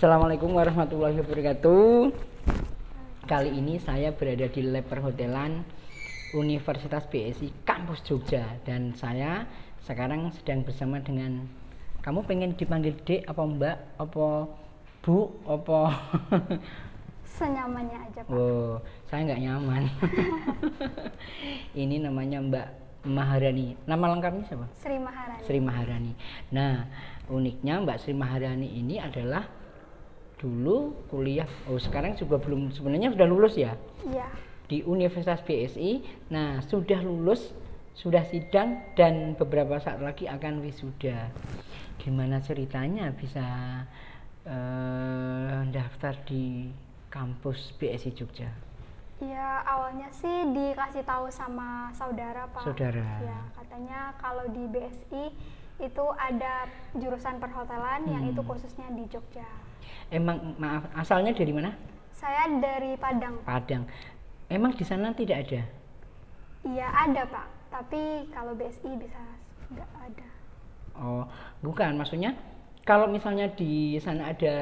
Assalamualaikum warahmatullahi wabarakatuh. Kali ini saya berada di lab perhotelan Universitas BSI Kampus Jogja. Dan saya sekarang sedang bersama dengan, kamu pengen dipanggil Dek apa Mbak, apa Bu, apa? Senyamannya aja Pak. Oh, saya nggak nyaman. Ini namanya Mbak Maharani. Nama lengkapnya siapa? Sri Maharani. Sri Maharani. Nah, uniknya Mbak Sri Maharani ini adalah dulu kuliah, sekarang juga belum, sebenarnya sudah lulus ya? Iya. Di Universitas BSI. Nah, sudah lulus, sudah sidang, dan beberapa saat lagi akan wisuda. Gimana ceritanya bisa daftar di kampus BSI Jogja? Ya, awalnya sih dikasih tahu sama saudara Pak. Saudara. Ya, katanya kalau di BSI itu ada jurusan perhotelan yang itu khususnya di Jogja. Emang, maaf, asalnya dari mana? Saya dari Padang. Padang. Emang di sana tidak ada? Iya ada Pak, tapi kalau BSI bisa nggak ada. Oh, bukan, maksudnya kalau misalnya di sana ada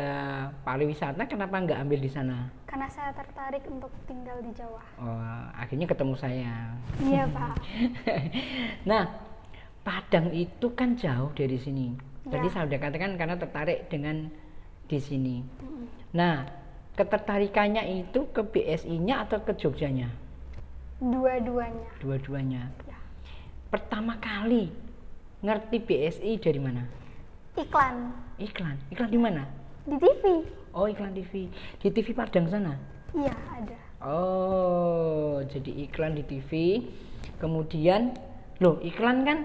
pariwisata, kenapa nggak ambil di sana? Karena saya tertarik untuk tinggal di Jawa. Oh, akhirnya ketemu saya. Iya Pak. Nah, Padang itu kan jauh dari sini. Tadi Ya. saya sudah katakan karena tertarik dengan di sini. Nah, ketertarikannya itu ke BSI-nya atau ke Jogjanya? Dua-duanya. Dua-duanya. Ya. Pertama kali ngerti BSI dari mana? Iklan Iklan. Iklan di mana? di TV. Oh, iklan TV. Di TV Padang sana. Iya ada. Oh, jadi iklan di TV. Kemudian, loh, iklan kan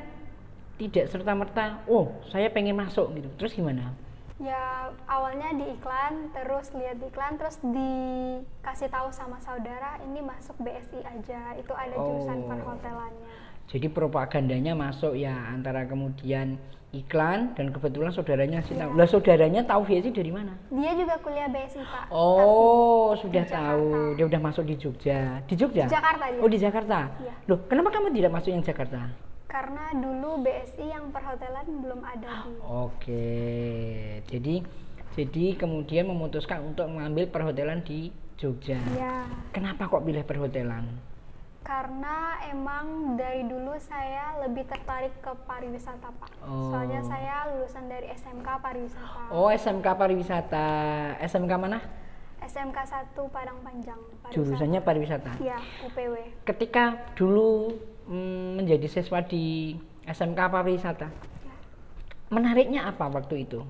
tidak serta-merta, oh, saya pengen masuk gitu. Terus gimana? Ya awalnya di iklan, terus lihat iklan, terus dikasih tahu sama saudara ini masuk BSI aja, itu ada jurusan perhotelannya. Jadi propagandanya masuk ya, antara kemudian iklan dan kebetulan saudaranya sih tahu. Lah, saudaranya tahu BSI dari mana? Dia juga kuliah BSI Pak. Oh, sudah di tahu. Dia udah masuk di Jogja. Di Jogja? Di Jakarta dia. Oh, di Jakarta. Iya. Loh, kenapa kamu tidak masuk yang Jakarta? Karena dulu BSI yang perhotelan belum ada di. Oke, jadi kemudian memutuskan untuk mengambil perhotelan di Jogja. Ya. Kenapa kok pilih perhotelan? Karena emang dari dulu saya lebih tertarik ke pariwisata Pak. Oh. Soalnya saya lulusan dari SMK pariwisata. Oh, SMK pariwisata. SMK mana? SMK 1 Padang Panjang. Jurusannya pariwisata. Iya, UPW. Ketika dulu menjadi siswa di SMK pariwisata, menariknya apa waktu itu?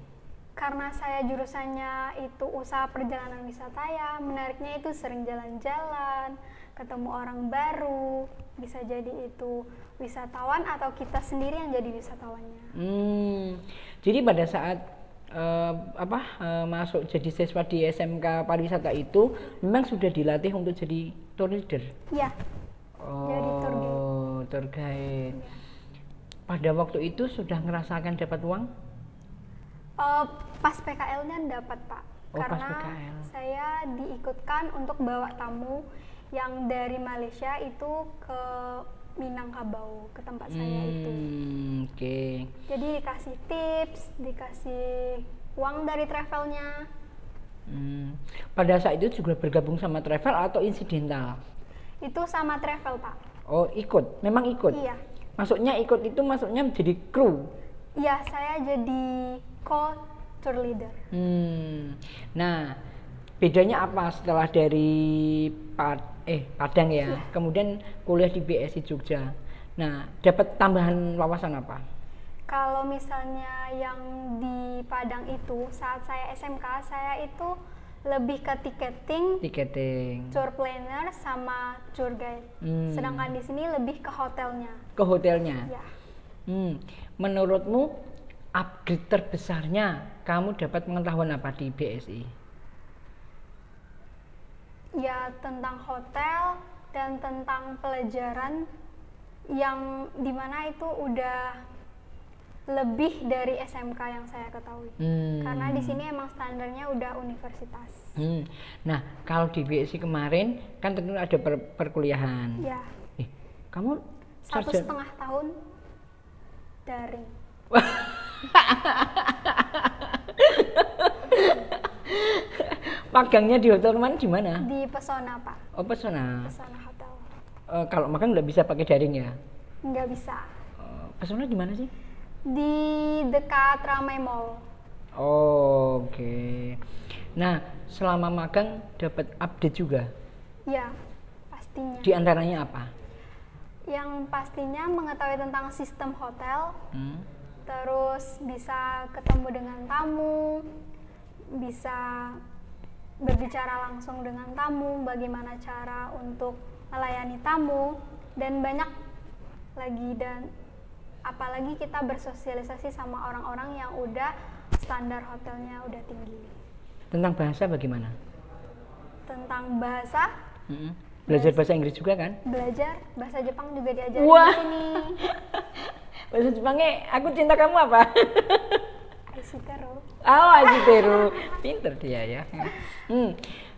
Karena saya jurusannya itu usaha perjalanan wisata ya, menariknya itu sering jalan-jalan, ketemu orang baru, bisa jadi itu wisatawan atau kita sendiri yang jadi wisatawannya. Jadi pada saat masuk jadi siswa di SMK pariwisata itu memang sudah dilatih untuk jadi tour leader? Iya, jadi tour guide. Tour guide. Ya. Pada waktu itu sudah ngerasakan dapat uang? Pas PKL-nya dapat Pak, Oh, pas karena PKL. saya diikutkan untuk bawa tamu yang dari Malaysia itu ke Minangkabau, ke tempat saya itu. Oke. Jadi dikasih tips, dikasih uang dari travelnya. Pada saat itu juga bergabung sama travel atau insidental? Itu sama travel Pak. Oh, ikut, memang ikut? Iya. Maksudnya ikut itu maksudnya menjadi kru? Iya, saya jadi co-tour leader. Nah, bedanya apa setelah dari Padang ya, kemudian kuliah di BSI Jogja? Nah, dapat tambahan wawasan apa? Kalau misalnya yang di Padang itu, saat saya SMK, saya itu lebih ke Tiketing. tour planner sama tour guide. Sedangkan di sini lebih ke hotelnya. Ke hotelnya? Ya. Menurutmu upgrade terbesarnya kamu dapat pengetahuan apa di BSI? Ya, tentang hotel dan tentang pelajaran yang dimana itu udah lebih dari SMK yang saya ketahui. Karena di sini emang standarnya udah universitas. Nah, kalau di BSI kemarin kan tentu ada perkuliahan. Ya. Kamu 1,5 tahun daring. Magangnya di hotel kemarin di mana? Di Pesona, Pak. Oh, Pesona. Pesona Hotel. Kalau makan nggak bisa pakai daring ya? Nggak bisa. Pesona di mana sih? Di dekat Ramai Mall. Oh, oke. Nah, selama magang dapat update juga? Ya, pastinya. Di antaranya apa? Yang pastinya mengetahui tentang sistem hotel, terus bisa ketemu dengan tamu, bisa berbicara langsung dengan tamu, bagaimana cara untuk melayani tamu, dan banyak lagi. Dan apalagi kita bersosialisasi sama orang-orang yang udah standar hotelnya udah tinggi. Tentang bahasa bagaimana? Tentang bahasa, Belajar bahasa Inggris juga kan? belajar bahasa Jepang juga diajarin Wah. di sini. Bahasa Jepangnya aku cinta kamu apa? Aishiteru. Oh, Aishiteru. Pinter dia ya.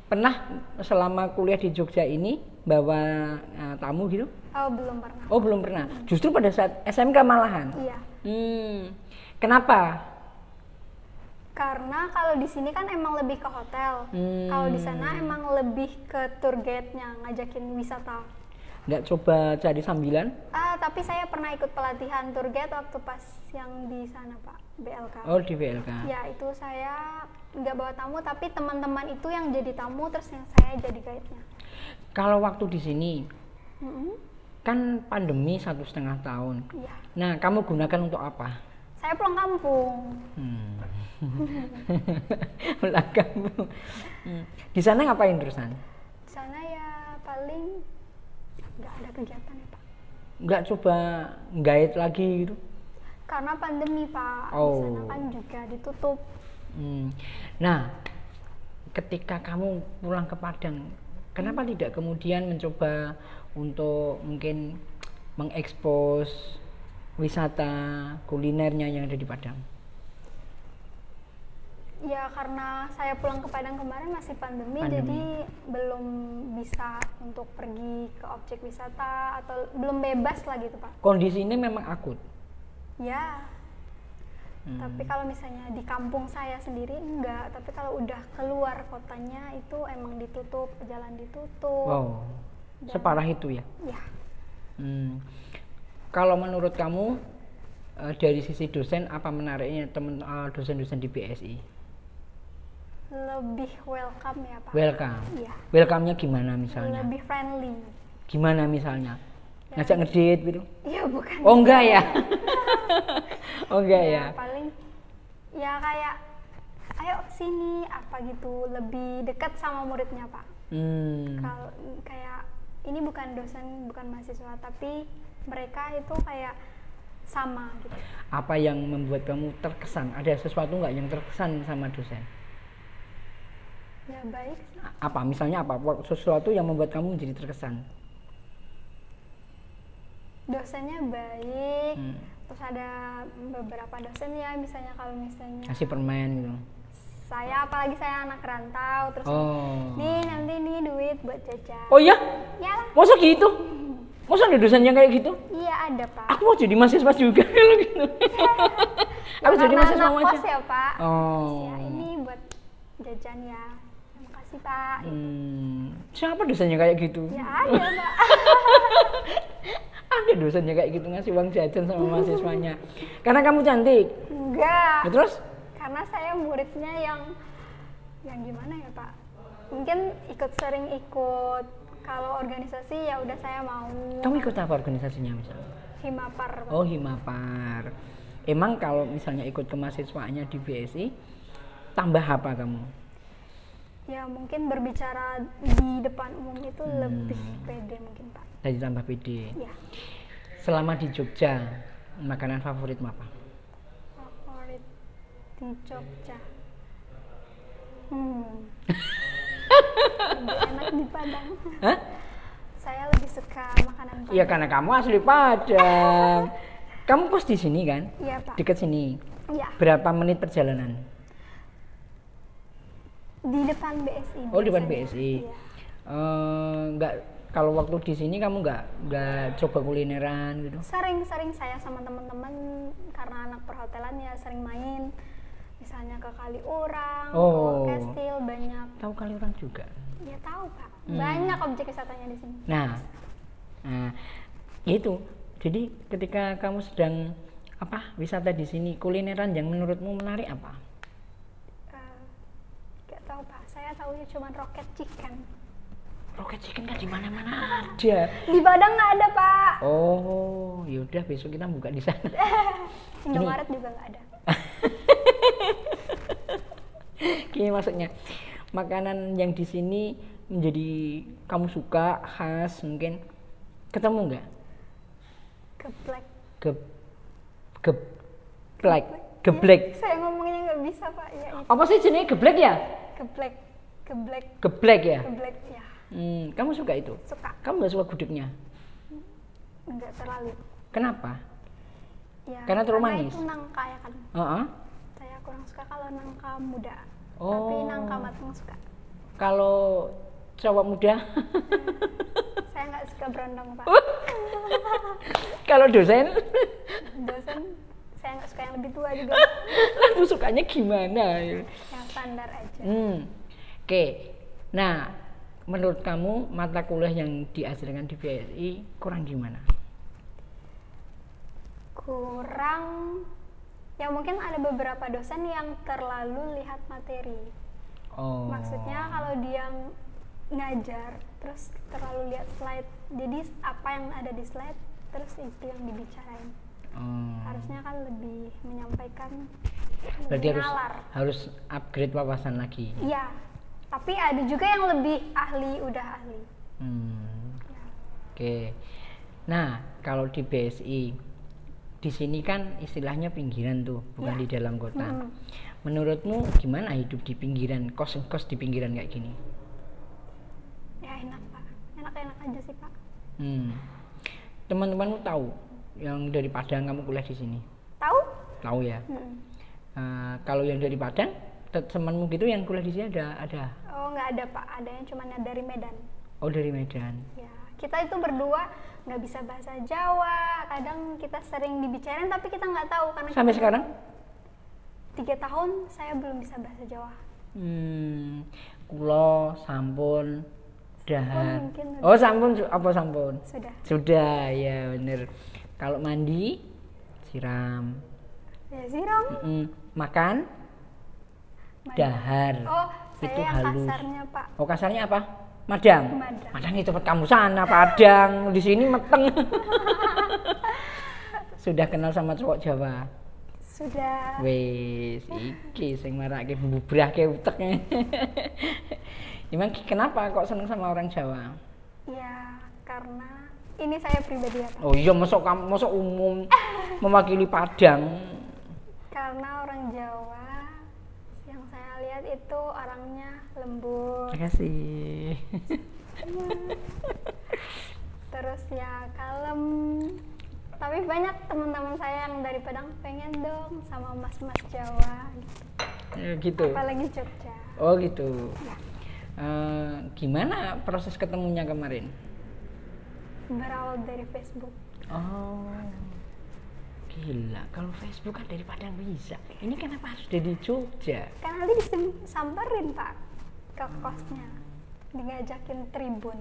Pernah selama kuliah di Jogja ini bawa tamu gitu? Oh, belum pernah. Oh, belum pernah. Justru pada saat SMK malahan. Iya. Kenapa? Karena kalau di sini kan emang lebih ke hotel. Kalau di sana emang lebih ke tour guide-nya, ngajakin wisata. Nggak coba cari sambilan? Tapi saya pernah ikut pelatihan tour guide waktu pas yang di sana, Pak, BLK. Oh, di BLK. Ya, itu saya nggak bawa tamu, tapi teman-teman itu yang jadi tamu, terus yang saya jadi guide-nya. Kalau waktu di sini, kan pandemi 1,5 tahun. Iya. Nah, kamu gunakan untuk apa? Saya pulang kampung. Pulang kampung. Di sana ngapain terusan? Di sana ya paling nggak ada kegiatan ya, Pak. Nggak coba guide lagi gitu? Karena pandemi, Pak. Oh. Di sana kan juga ditutup. Nah, ketika kamu pulang ke Padang, kenapa tidak kemudian mencoba untuk mungkin mengekspos wisata kulinernya yang ada di Padang? Ya karena saya pulang ke Padang kemarin masih pandemi, jadi belum bisa untuk pergi ke objek wisata atau belum bebas lah gitu, Pak. Kondisi ini memang akut? Ya, tapi kalau misalnya di kampung saya sendiri enggak, tapi kalau udah keluar kotanya itu emang ditutup, jalan ditutup. Wow, separah itu ya? Ya. Kalau menurut kamu dari sisi dosen, apa menariknya teman dosen-dosen di BSI? Lebih welcome ya, Pak. Welcome? Iya. Welcome-nya gimana misalnya? Lebih friendly. Gimana misalnya? Ngajak ngedate gitu? Iya, bukan. Oh enggak ya? Oh enggak ya? Paling ya kayak ayo sini apa gitu, lebih dekat sama muridnya, Pak. Kalau kayak ini bukan dosen, bukan mahasiswa, tapi mereka itu kayak sama gitu. Apa yang membuat kamu terkesan? Ada sesuatu nggak yang terkesan sama dosen? Ya baik. Apa misalnya apa? Sesuatu yang membuat kamu jadi terkesan? Dosennya baik. Terus ada beberapa dosen ya, misalnya kalau misalnya kasih permen gitu. Apalagi saya anak rantau, terus nih nanti nih duit buat jajan. Oh iya? Ya. Masa gitu? Masa ada dosen yang kayak gitu? Iya ada, Pak. Aku mau jadi mahasiswa juga kalau gitu. Aku jadi mahasiswa anak aja. kos ya, Pak. Oh. Ya ini buat jajan ya. Terima kasih, Pak. Siapa dosennya kayak gitu? Ya ada, Pak. Ada dosennya kayak gitu ngasih uang jajan sama mahasiswanya. Karena kamu cantik? Enggak. Ya, terus? Karena saya muridnya yang gimana ya, Pak? Mungkin sering ikut kalau organisasi ya udah saya mau. Kamu ikut apa organisasinya misalnya? Himapar, Pak. Oh, Himapar. Emang kalau misalnya ikut kemahasiswaannya di BSI, tambah apa kamu? Ya mungkin berbicara di depan umum itu lebih pede mungkin, Pak. Jadi tambah pede. Ya. Selama di Jogja, makanan favoritmu apa? Favorit di Jogja. Lebih enak di Padang. Hah? Saya lebih suka makanan Padang. Iya karena kamu asli Padang. Kamu kos di sini kan? Iya, Pak. Dekat sini. Iya. Berapa menit perjalanan? Di depan BSI. Oh, di depan biasanya. BSI. Iya. Enggak, kalau waktu di sini kamu nggak coba kulineran gitu? Sering saya sama teman-teman karena anak perhotelan ya sering main. misalnya ke Kaliurang, Oh. ke Kestil, banyak. Tahu Kaliurang juga? Ya tahu Pak, banyak objek wisatanya di sini. Nah, itu. Jadi ketika kamu sedang wisata di sini, kulineran yang menurutmu menarik apa? Gak tahu Pak, saya tahunya cuma roket chicken. Roket chicken kan di mana-mana ada. Di Padang nggak ada Pak. Oh, yaudah besok kita buka di sana. Indomaret juga nggak ada. Gini maksudnya, makanan yang di sini menjadi kamu suka, khas, mungkin ketemu nggak? Geblek. Geblek. Saya ngomongnya nggak bisa Pak. Ya, itu. Apa sih jenisnya geblek ya? Geblek. Geblek ya? Geblek ya. Kamu suka itu? Suka. Kamu nggak suka gudegnya? Enggak terlalu. Kenapa? Ya, Karena terlalu manis? Itu nangka ya kan. Saya kurang suka kalau nangka muda. Tapi nangka matang suka. Kalau cowok muda? Saya nggak suka berondong Pak. Kalau dosen? Dosen saya nggak suka yang lebih tua juga. Lalu sukanya gimana? Yang standar aja. Oke. Nah, menurut kamu mata kuliah yang diajarkan di BSI kurang gimana? Kurang, ya mungkin ada beberapa dosen yang terlalu lihat materi. Maksudnya kalau dia ngajar terus terlalu lihat slide, jadi apa yang ada di slide terus itu yang dibicarain. Harusnya kan lebih menyampaikan, berarti lebih nalar. harus upgrade wawasan lagi. Iya, tapi ada juga yang lebih ahli, udah ahli. Ya. Oke. Nah, kalau di BSI di sini kan istilahnya pinggiran tuh, bukan di dalam kota. Menurutmu gimana hidup di pinggiran, kos-kos di pinggiran kayak gini? Ya enak Pak, enak-enak aja sih Pak. Teman-temanmu tahu yang dari Padang kamu kuliah di sini? Tahu? Tahu ya. Kalau yang dari Padang, temanmu gitu yang kuliah di sini ada? Oh nggak ada Pak, ada yang cuma dari Medan. Oh dari Medan. Ya, kita itu berdua nggak bisa bahasa Jawa, kadang kita sering dibicarain tapi kita nggak tahu karena sampai sekarang 3 tahun saya belum bisa bahasa Jawa. Kulo sampun dahar. Mungkin Oh sampun, apa sampun? Sudah ya bener. Kalau mandi siram. Ya siram. Makan Madang. Dahar. Oh saya itu yang halus. kasarnya Pak. Oh kasarnya apa? Madang. Madang itu tempat kamu sana Padang. Di sini meteng. Sudah kenal sama cowok Jawa? Sudah. Wes, iki sing marake bubrahke uteknya. Emang kenapa kok seneng sama orang Jawa? Ya, karena ini saya pribadi ya Pak. Oh iya, masuk umum mewakili Padang. Karena orang Jawa yang saya lihat itu orangnya lembut. Terima kasih. Terus ya kalem. Tapi banyak teman-teman saya yang dari Padang pengen dong sama mas-mas Jawa gitu. Apalagi Jogja. Oh gitu. Ya. Gimana proses ketemunya kemarin? Berawal dari Facebook. Oh, gila. Kalau Facebook kan dari Padang bisa. Ini kenapa harus dari Jogja? Kan nanti disamperin Pak ke kosnya, digajakin tribun.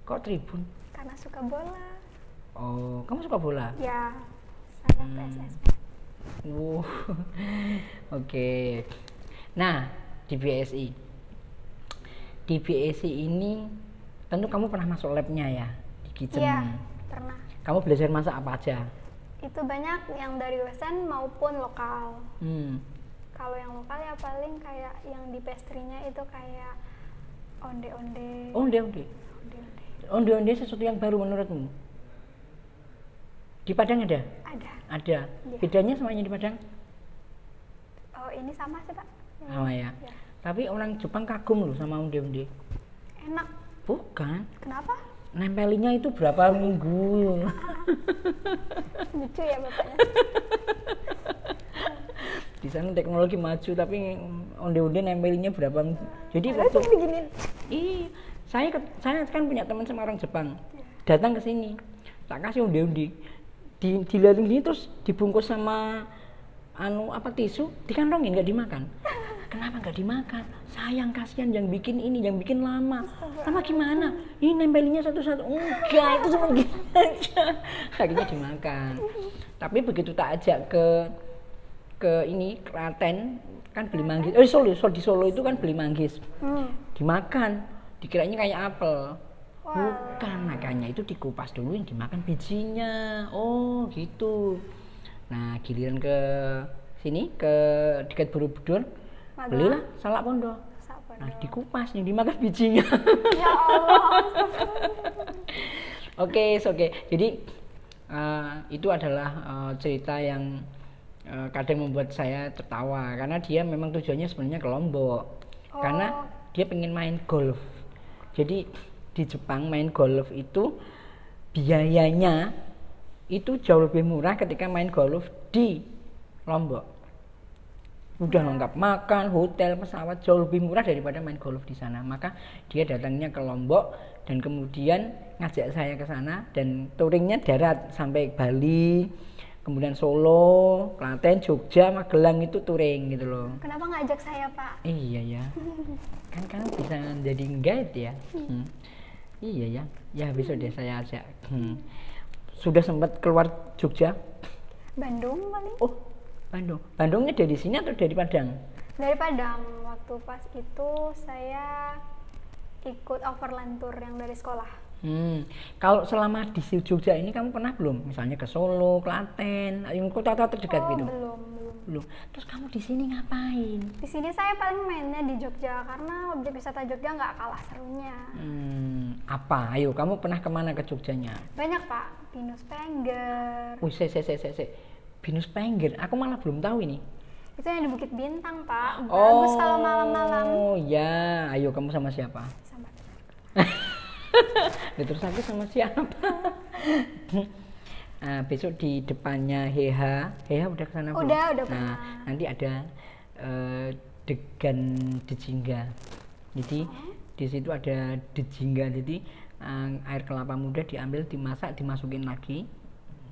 Kok tribun? Karena suka bola. Oh, kamu suka bola? Ya, saya PSSI. Oke. Nah, di BSI ini tentu kamu pernah masuk labnya ya, di kitchen. Iya, pernah. Kamu belajar masak apa aja? Itu banyak yang dari dosen maupun lokal. Kalau yang lokal ya paling kayak yang di pastry-nya itu kayak onde-onde. Onde-onde sesuatu yang baru menurutmu? Di Padang ada? Ada. Ya. Bedanya sama yang di Padang? Oh ini sama sih Pak. Sama ya? Tapi orang Jepang kagum loh sama onde-onde. Enak. Bukan. Kenapa? Nempelinya itu berapa minggu. Lucu ya bapaknya. Di sana teknologi maju tapi onde-onde nempelinya berapa minggu. Jadi waktu beginin. Saya kan punya teman sama orang Jepang. Datang ke sini. Tak kasih onde-onde. Dilaling gini terus dibungkus sama tisu dikantongin, nggak dimakan. Kenapa nggak dimakan? Sayang, kasihan yang bikin ini, yang bikin lama. Lama gimana? Ini nempelinnya satu-satu. Enggak, itu cuma gitu aja. Akhirnya dimakan. Tapi begitu tak ajak ke ini Klaten, kan beli manggis. Di Solo itu kan beli manggis. Dimakan, dikiranya kayak apel. Bukan, makanya itu dikupas dulu, yang dimakan bijinya. Oh gitu. Nah, giliran ke sini, ke dekat Borobudur, belilah salak pondok. Nah, dikupas, yang dimakan bijinya. Ya Allah. Oke. Jadi itu adalah cerita yang kadang membuat saya tertawa, karena dia memang tujuannya sebenarnya ke Lombok. Karena dia pengen main golf. Jadi di Jepang main golf itu biayanya itu jauh lebih murah ketika main golf di Lombok. Udah lengkap makan, hotel, pesawat, jauh lebih murah daripada main golf di sana. Maka dia datangnya ke Lombok dan kemudian ngajak saya ke sana, dan touringnya darat sampai Bali, kemudian Solo, Klaten, Jogja, Magelang, itu touring gitu loh. Kenapa ngajak saya, Pak? Iya ya. Kan kamu bisa jadi guide ya. Iya ya, besok deh saya ajak. Sudah sempat keluar Jogja? Bandung paling. Oh, Bandung. Bandungnya dari sini atau dari Padang? Dari Padang. Waktu pas itu saya ikut overland tour yang dari sekolah. Kalau selama di Jogja ini kamu pernah belum? Misalnya ke Solo, Klaten, yang kota-kota terdekat gitu? Belum. Terus kamu di sini ngapain? Di sini saya paling mainnya di Jogja, karena objek wisata Jogja nggak kalah serunya. Apa? Ayo, kamu pernah kemana ke Jogjanya? Banyak, Pak. Pinus Pengger. Pinus Pengger, aku malah belum tahu ini. Itu yang di Bukit Bintang, Pak. Bagus kalau malam-malam. Oh ya, ayo kamu sama siapa? Sama. Terus aku sama siapa? Besok di depannya Heha udah kesana belum? Udah Nah, pernah. nanti ada degan dejingga. Jadi di situ ada dejingga. Jadi air kelapa muda diambil, dimasak, dimasukin lagi.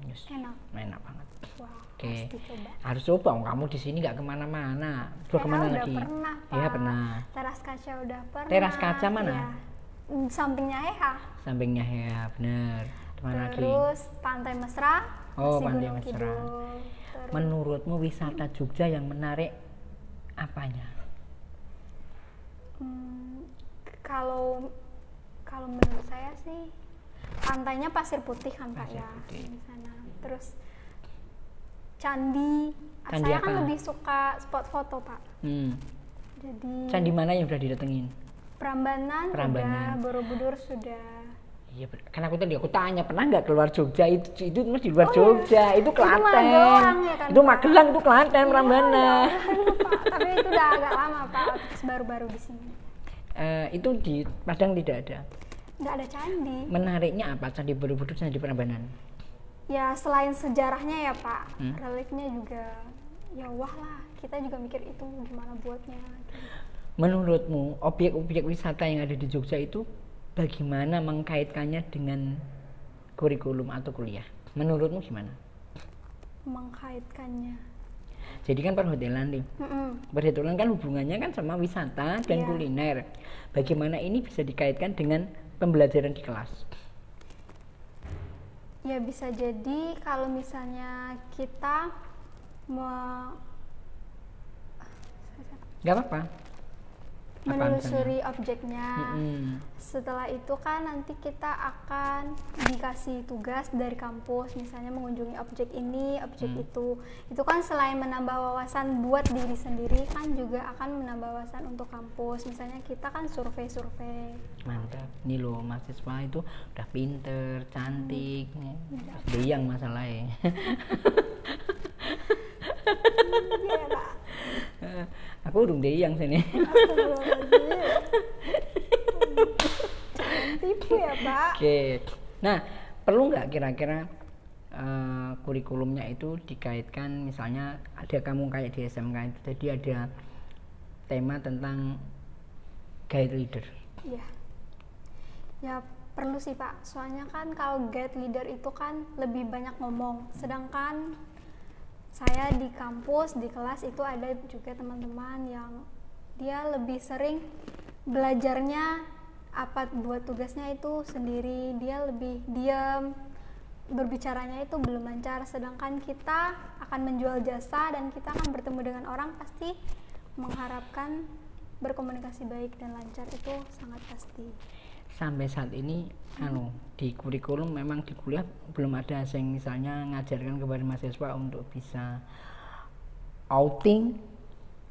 Yes. Enak banget. Wow, Oke. coba. Harus coba. Kamu di sini nggak kemana-mana. Kemana udah lagi? Pernah, Pak. Iya pernah. Teras kaca udah pernah. Teras kaca mana? Ya. Sampingnya Heha. Sampingnya Heha, bener. Mana lagi? Terus Pantai Mesra. Oh, masih Pantai Gunung Mesra. Kidul. Menurutmu wisata Jogja yang menarik apanya? Kalau menurut saya sih pantainya Pasir Putih kan, Pak, ya di sana. Terus candi saya apa? kan lebih suka spot foto, Pak. Jadi Candi mana yang udah didatengin? Prambanan. Udah, Borobudur sudah. Iya, kan aku tanya pernah nggak keluar Jogja? Itu mesti di luar Jogja, itu Klaten. Ya kan, itu Magelang, itu Klaten, Prambanan. Tapi itu udah agak lama, Pak. Terus baru-baru di sini. Itu di Padang tidak ada. Nggak ada candi. Menariknya apa Candi Borobudur, Candi Prambanan? Ya selain sejarahnya ya, Pak, reliefnya juga ya wah lah. Kita juga mikir itu gimana buatnya. Menurutmu objek-objek wisata yang ada di Jogja itu bagaimana mengkaitkannya dengan kurikulum atau kuliah? Menurutmu gimana? Mengkaitkannya. Jadi kan perhotelan nih. Perhotelan kan hubungannya kan sama wisata dan kuliner. Bagaimana ini bisa dikaitkan dengan pembelajaran di kelas? Ya bisa jadi kalau misalnya kita Gak apa-apa. menelusuri objeknya. Setelah itu kan nanti kita akan dikasih tugas dari kampus, misalnya mengunjungi objek ini, objek itu. Itu kan selain menambah wawasan buat diri sendiri, kan juga akan menambah wawasan untuk kampus. Misalnya kita kan survei-survei. Mantap. Nih loh, mahasiswa itu udah pinter, cantik. Deyang masalahnya. Iya, Pak. Aku urung deyang sini. Jangan tipu ya, Pak. Oke. Nah, perlu nggak kira-kira kurikulumnya itu dikaitkan, misalnya ada kamu kayak di SMK itu, jadi ada tema tentang guide leader. Iya. Ya perlu sih, Pak. Soalnya kan kalau guide leader itu kan lebih banyak ngomong, sedangkan saya di kampus, di kelas itu ada juga teman-teman yang dia lebih sering belajarnya apa buat tugasnya itu sendiri, dia lebih diam, berbicaranya itu belum lancar, sedangkan kita akan menjual jasa dan kita akan bertemu dengan orang, pasti mengharapkan berkomunikasi baik dan lancar, itu sangat pasti. Sampai saat ini di kurikulum memang di kuliah belum ada yang misalnya ngajarkan kepada mahasiswa untuk bisa outing,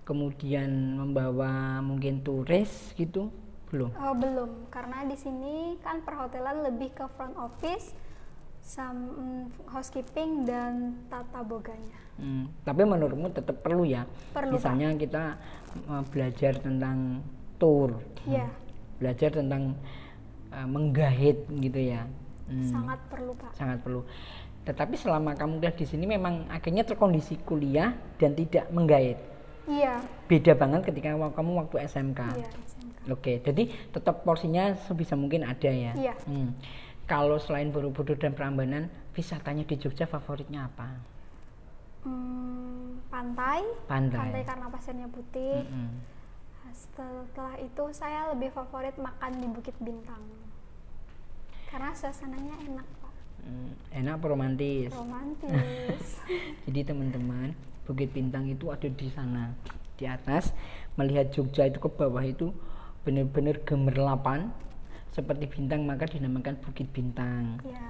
kemudian membawa mungkin turis gitu, belum? Oh, belum, karena di sini kan perhotelan lebih ke front office, housekeeping dan tata boganya. Tapi menurutmu tetap perlu ya? Perlu, misalnya Pak. kita belajar tentang tour, belajar tentang menggahit gitu ya. Sangat perlu, Pak. Sangat perlu. Tetapi selama kamu udah di sini memang akhirnya terkondisi kuliah dan tidak menggahit. Iya. Beda banget ketika kamu waktu SMK. Iya, SMK. Oke, jadi tetap porsinya sebisa mungkin ada ya. Iya. Kalau selain Borobudur dan Prambanan, wisatanya di Jogja favoritnya apa? Pantai karena pasirnya putih. Setelah itu saya lebih favorit makan di Bukit Bintang karena suasananya enak, Pak. Enak apa romantis? Romantis. Jadi teman-teman, Bukit Bintang itu ada di sana di atas, melihat Jogja itu ke bawah itu benar-benar gemerlapan seperti bintang, maka dinamakan Bukit Bintang. Ya.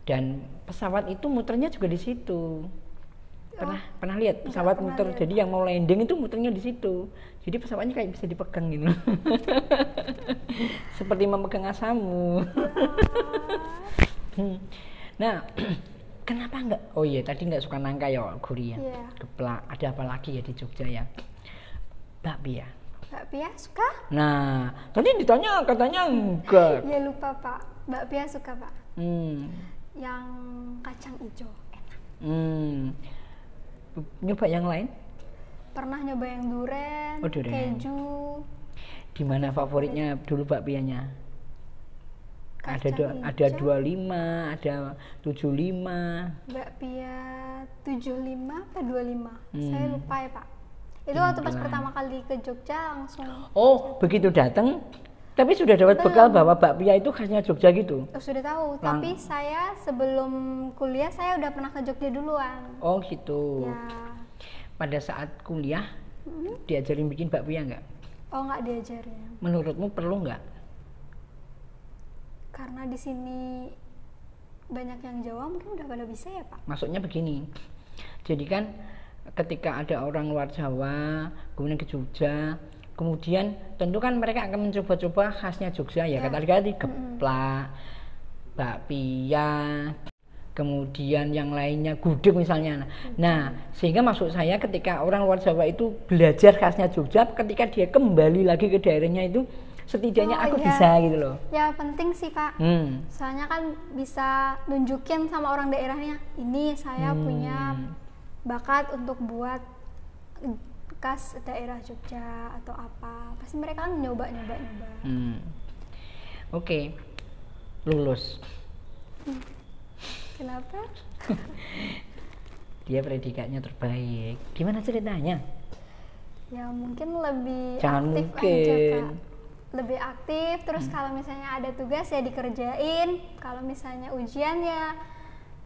Dan pesawat itu muternya juga di situ. Pernah lihat pesawat muter? Lihat. Jadi yang mau landing itu muternya di situ. Jadi pesawatnya kayak bisa dipegang gitu. Seperti memegang asamu. Nah, kenapa enggak? Oh iya, tadi enggak suka nangka ya, Guri ya. Geplak. Ada apa lagi ya di Jogja ya? Bakpia. Bakpia suka? Nah, tadi ditanya katanya enggak. Ya lupa, Pak. Bakpia suka, Pak. Yang kacang hijau enak. Nyoba yang lain? Pernah nyoba yang durian, keju. Di mana favoritnya dulu bakpianya? Ada 25, ada 75. Bakpia 75 apa 25? Saya lupa ya, Pak. Itu waktu pas pertama kali ke Jogja langsung. Oh, begitu datang tapi sudah dapat bekal bahwa bakpia itu khasnya Jogja gitu? Sudah tahu, tapi saya sebelum kuliah saya udah pernah ke Jogja duluan. Oh gitu. Ya. Pada saat kuliah diajarin bikin bakpia nggak? Oh, nggak diajarin. Menurutmu perlu nggak? Karena di sini banyak yang Jawa, mungkin udah pada bisa ya, Pak. Maksudnya begini, jadi kan ketika ada orang luar Jawa kemudian ke Jogja, kemudian tentu kan mereka akan mencoba-coba khasnya Jogja ya, kata-kata geplak, bakpia, kemudian yang lainnya gudeg misalnya. Nah, sehingga maksud saya ketika orang luar Jawa itu belajar khasnya Jogja, ketika dia kembali lagi ke daerahnya itu setidaknya aku bisa gitu loh. Ya penting sih, Pak. Soalnya kan bisa nunjukin sama orang daerahnya, ini saya punya bakat untuk buat khas daerah Jogja atau apa, pasti mereka kan nyoba. Oke. Lulus. Kenapa? Dia predikatnya terbaik. Gimana ceritanya? Ya mungkin lebih Jangan aktif mungkin. aja, Kak. Lebih aktif, terus kalau misalnya ada tugas ya dikerjain, kalau misalnya ujian ya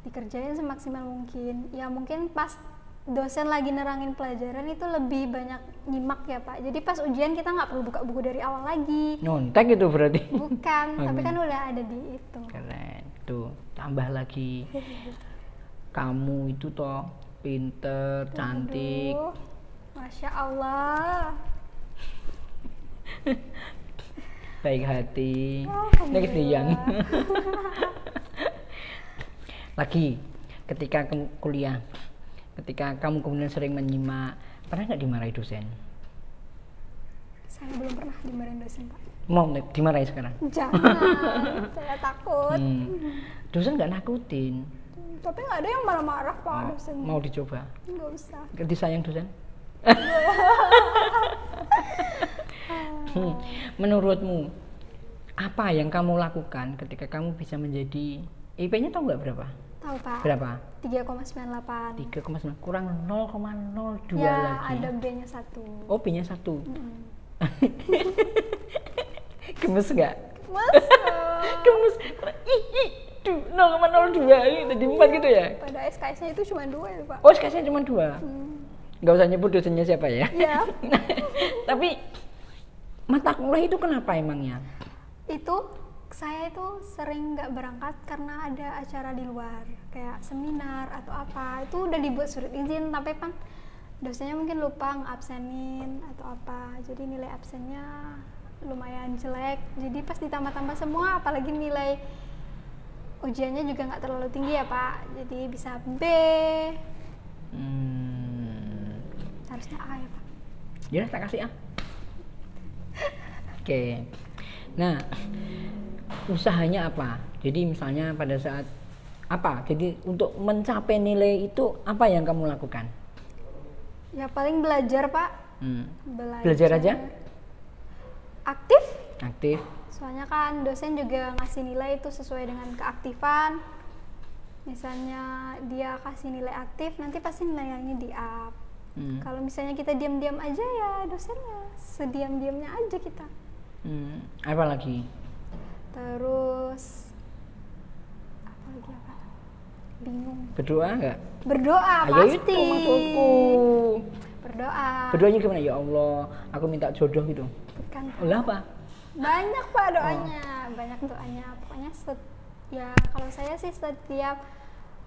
dikerjain semaksimal mungkin. Ya mungkin pas dosen lagi nerangin pelajaran itu lebih banyak nyimak ya, Pak. Jadi pas ujian kita nggak perlu buka buku dari awal lagi. Nyontek itu berarti? Bukan, tapi kan udah ada di itu. Keren. Tuh, tambah lagi. Kamu itu toh pinter, cantik. Masya Allah. Baik hati. Next yang. Lagi, ketika kuliah, ketika kamu kemudian sering menyimak, pernah nggak dimarahi dosen? Saya belum pernah dimarahin dosen, Pak. Mau dimarahi sekarang? Jangan, saya takut. Dosen nggak nakutin. Tapi nggak ada yang marah-marah, Pak, dosen. Mau dicoba? Nggak usah. Disayang dosen? Menurutmu apa yang kamu lakukan ketika kamu bisa menjadi IP-nya tahu nggak berapa? Tahu Pak. Berapa? 3,98. 3,9 kurang 0,02 Ya, lagi. ada B-nya 1. Oh, B-nya 1. Gemes nggak? Mas, Gemes. Ih, 0,02 tadi 4 gitu ya? pada SKS-nya itu cuma 2 ya Pak. Oh, SKS-nya cuma 2. Nggak usah nyebut dosennya siapa ya. Iya. Tapi mata kuliah itu kenapa emangnya? Itu saya itu sering nggak berangkat karena ada acara di luar, kayak seminar atau apa. Itu udah dibuat surat izin, tapi kan dosennya mungkin lupa ngabsenin atau apa. Jadi nilai absennya lumayan jelek. Jadi pas ditambah-tambah semua, apalagi nilai ujiannya juga nggak terlalu tinggi ya Pak. Jadi bisa B. Harusnya A ya Pak. Ya tak kasih A. Oke. Nah, usahanya apa? Jadi misalnya pada saat apa? Jadi untuk mencapai nilai itu apa yang kamu lakukan? Ya paling belajar Pak. Belajar aja? Aktif. Aktif. Soalnya kan dosen juga ngasih nilai itu sesuai dengan keaktifan. Misalnya dia kasih nilai aktif, nanti pasti nilainya di up. Kalau misalnya kita diam-diam aja ya dosennya sediam-diamnya aja kita. Apa lagi? Terus apa lagi ya Pak? Bingung. Berdoa nggak? Berdoa Ayo pasti. itu maksudku. Berdoa. Berdoanya gimana? Ya Allah, aku minta jodoh gitu. Bukan. Ulah apa? Banyak Pak doanya, banyak doanya. Pokoknya ya kalau saya sih setiap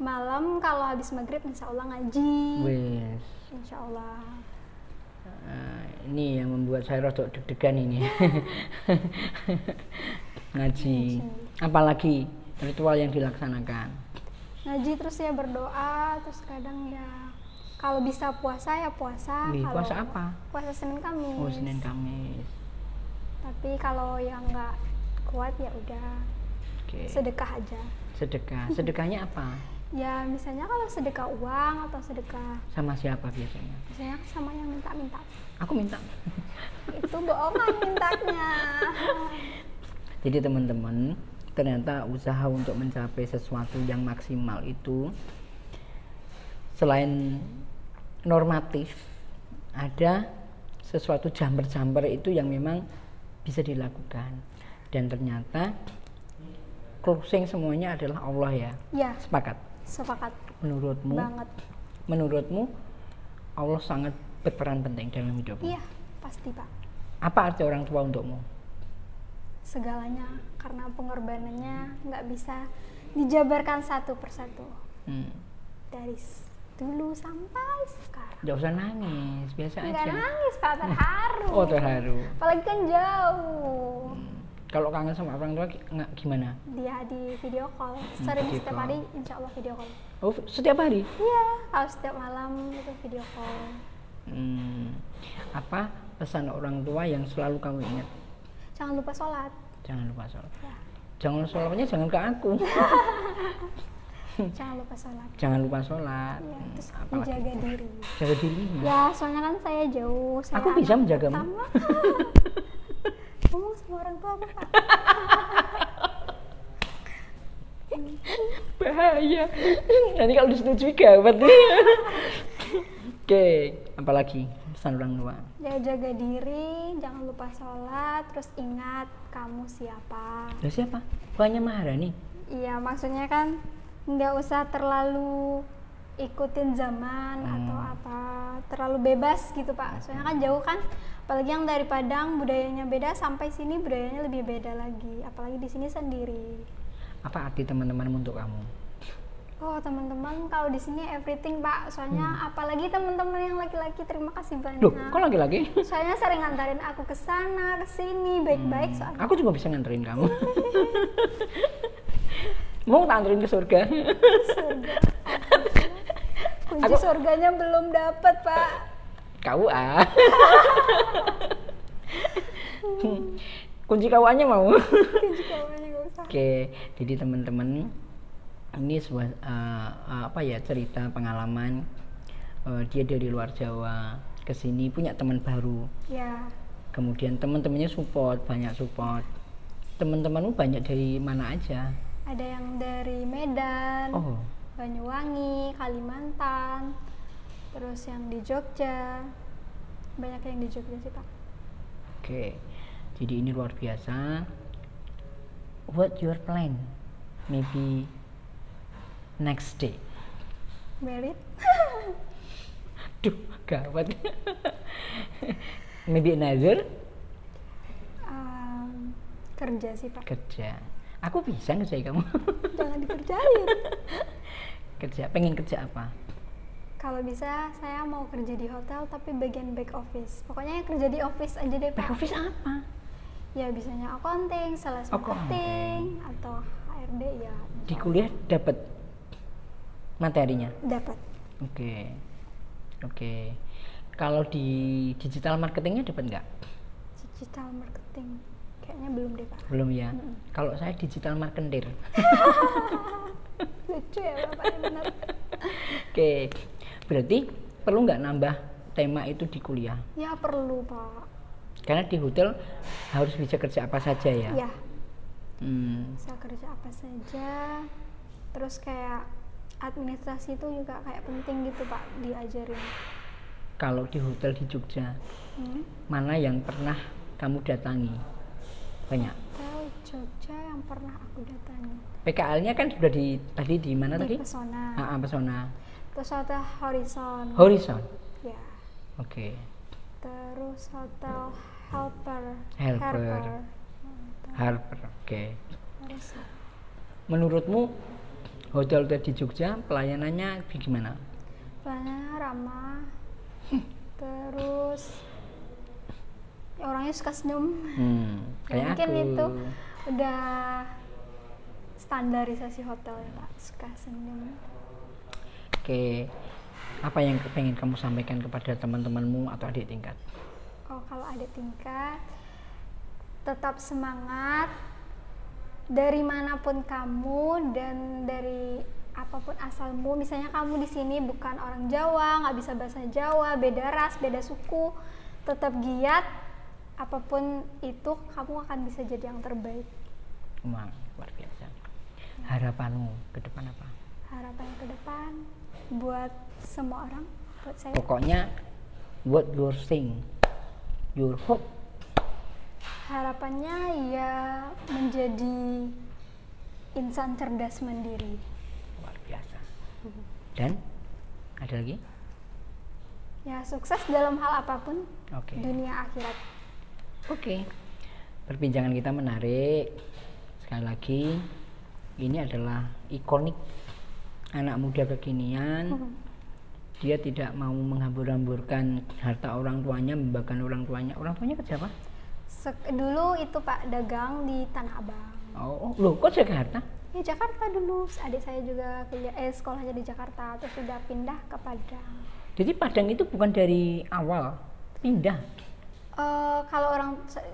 malam kalau habis maghrib insya Allah ngaji. Wes. Insya Allah. Ini yang membuat saya rada deg-degan ini. Ngaji. Apalagi ritual yang dilaksanakan? Ngaji terus ya berdoa, terus kadang ya kalau bisa puasa ya puasa. Puasa apa? Puasa Senin Kamis. Oh, Senin Kamis. Tapi kalau yang nggak kuat ya udah sedekah aja. Sedekah. Sedekahnya apa? Ya misalnya kalau sedekah uang atau sedekah sama siapa biasanya? Biasanya sama yang minta-minta. Aku minta. Itu bohongan mintanya. Jadi teman-teman, ternyata usaha untuk mencapai sesuatu yang maksimal itu selain normatif, ada sesuatu jamber-jamber itu yang memang bisa dilakukan. Dan ternyata closing semuanya adalah Allah ya. Ya. Sepakat. Sepakat. Menurutmu? Banget. Menurutmu Allah sangat berperan penting dalam hidupmu? Iya, pasti Pak. Apa arti orang tua untukmu? Segalanya, karena pengorbanannya nggak bisa dijabarkan satu persatu. Dari dulu sampai sekarang. Nggak usah nangis, biasa aja. Nggak nangis Pak, terharu. Oh, terharu. Apalagi kan jauh. Kalau kangen sama orang tua nggak gimana? Dia di video call, sering video setiap call. hari insya Allah video call. Oh, setiap hari? Iya, kalau setiap malam itu video call. Apa pesan orang tua yang selalu kamu ingat? Jangan lupa sholat. Jangan lupa sholat. Ya. Jangan sholatnya jangan ke aku. Jangan lupa sholat. Jangan lupa sholat. Ya, terus Apalagi? menjaga diri. Jaga diri. Ya, soalnya kan saya jauh. Saya Aku bisa menjagamu. Ngomong sama orang tua apa Pak? Bahaya. Nanti kalau disetujui gawat nih. Oke, apalagi pesan orang tua? Ya jaga diri, jangan lupa sholat, terus ingat kamu siapa. Ya siapa? Bukannya Maharani? Iya, maksudnya kan nggak usah terlalu ikutin zaman atau apa, terlalu bebas gitu Pak. Soalnya kan jauh kan, apalagi yang dari Padang budayanya beda, sampai sini budayanya lebih beda lagi, apalagi di sini sendiri. Apa arti teman-teman untuk kamu? Oh teman-teman, kalau di sini everything Pak. Soalnya apalagi teman-teman yang laki-laki, terima kasih banyak. Loh, kok laki-laki? Soalnya sering ngantarin aku ke sana, ke sini, baik-baik soalnya. Aku juga bisa nganterin kamu. Mau tak anterin ke surga? Surga. Kunci surganya belum dapat Pak. KUA. Kunci KUA-nya mau? Kunci KUA-nya nggak usah. Oke, jadi teman-teman, ini sebuah cerita pengalaman. Dia dari luar Jawa ke sini punya teman baru. Ya. Kemudian teman-temannya banyak support. Teman-temanmu banyak dari mana aja? Ada yang dari Medan. Oh, Banyuwangi, Kalimantan, terus yang di Jogja, banyak yang di Jogja sih Pak. Oke, jadi ini luar biasa. What your plan? Maybe next day. Merit. Duh, gawat. Maybe another? Kerja sih Pak. Kerja. Aku bisa ngerjain kamu. Jangan dikerjain. Kerja, pengen kerja apa? Kalau bisa saya mau kerja di hotel tapi bagian back office. Pokoknya kerja di office aja deh Pak. Back office apa? Ya bisanya accounting, sales marketing, atau HRD ya. Di kuliah dapat materinya? Dapat. Oke. Kalau di digital marketingnya dapat nggak? Digital marketing kayaknya belum deh Pak. Belum ya. Kalau saya digital marketer. Lucu ya Bapak, benar. Oke. Berarti perlu nggak nambah tema itu di kuliah? Ya perlu Pak. Karena di hotel harus bisa kerja apa saja ya. Ya. Bisa kerja apa saja. Terus kayak administrasi itu juga kayak penting gitu Pak diajarin. Kalau di hotel di Jogja, mana yang pernah kamu datangi? Banyak. Hotel Jogja yang pernah aku datangi. PKL-nya kan sudah tadi di mana tadi? Di Pesona. Pesona. Terus hotel Horizon. Horizon. Ya. Oke. Terus hotel Harper. Oke. Menurutmu hotel di Jogja pelayanannya gimana? Pelayanannya ramah. Terus ya orangnya suka senyum. Kayak mungkin aku. itu udah standarisasi hotel ya Pak, suka senyum. Oke. Apa yang pengen kamu sampaikan kepada teman-temanmu atau adik tingkat? Oh, kalau adik tingkat, tetap semangat dari manapun kamu dan dari apapun asalmu. Misalnya kamu di sini bukan orang Jawa, nggak bisa bahasa Jawa, beda ras, beda suku, tetap giat. Apapun itu, kamu akan bisa jadi yang terbaik. Wah, luar biasa. Harapanmu ke depan apa? Harapan ke depan buat semua orang, buat saya. Pokoknya what your thing, your hope. Harapannya ya menjadi insan cerdas mandiri. Luar biasa. Dan ada lagi? Ya sukses dalam hal apapun, dunia akhirat. Oke. Perbincangan kita menarik. Sekali lagi, ini adalah ikonik anak muda kekinian. Dia tidak mau menghambur-hamburkan harta orang tuanya, membanggakan orang tuanya. Orang tuanya kerja apa? Dulu itu Pak dagang di Tanah Abang. Oh, loh kok Jakarta? Ya Jakarta dulu. Adik saya juga sekolahnya di Jakarta, terus sudah pindah ke Padang. Jadi Padang itu bukan dari awal pindah? Kalau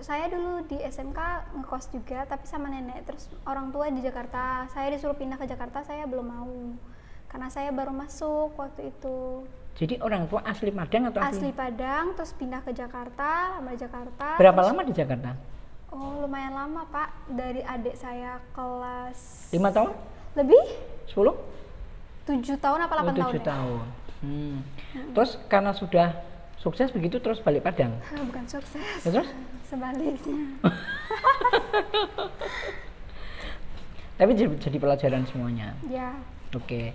saya dulu di SMK ngekos juga, tapi sama nenek. Terus orang tua di Jakarta. Saya disuruh pindah ke Jakarta, saya belum mau. Karena saya baru masuk waktu itu. Jadi orang tua asli Padang atau asli Padang, terus pindah ke Jakarta, lama Jakarta. Berapa lama di Jakarta? Oh, lumayan lama Pak. Dari adik saya kelas 5 tahun? Lebih? 10? 7 tahun apa 8 tahun? 7 tahun. Terus karena sudah sukses begitu terus balik Padang? Bukan sukses. Ya, terus? Sebaliknya. Tapi jadi pelajaran semuanya. Ya. Oke.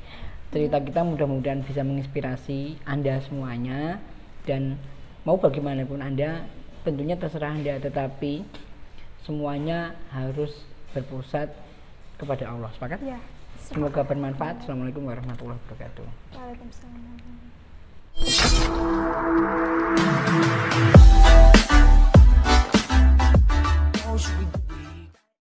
Cerita kita mudah-mudahan bisa menginspirasi Anda semuanya, dan mau bagaimanapun Anda tentunya terserah Anda, tetapi semuanya harus berpusat kepada Allah. Sepakat? Ya. Semoga bermanfaat. Assalamualaikum warahmatullahi wabarakatuh. Waalaikumsalam.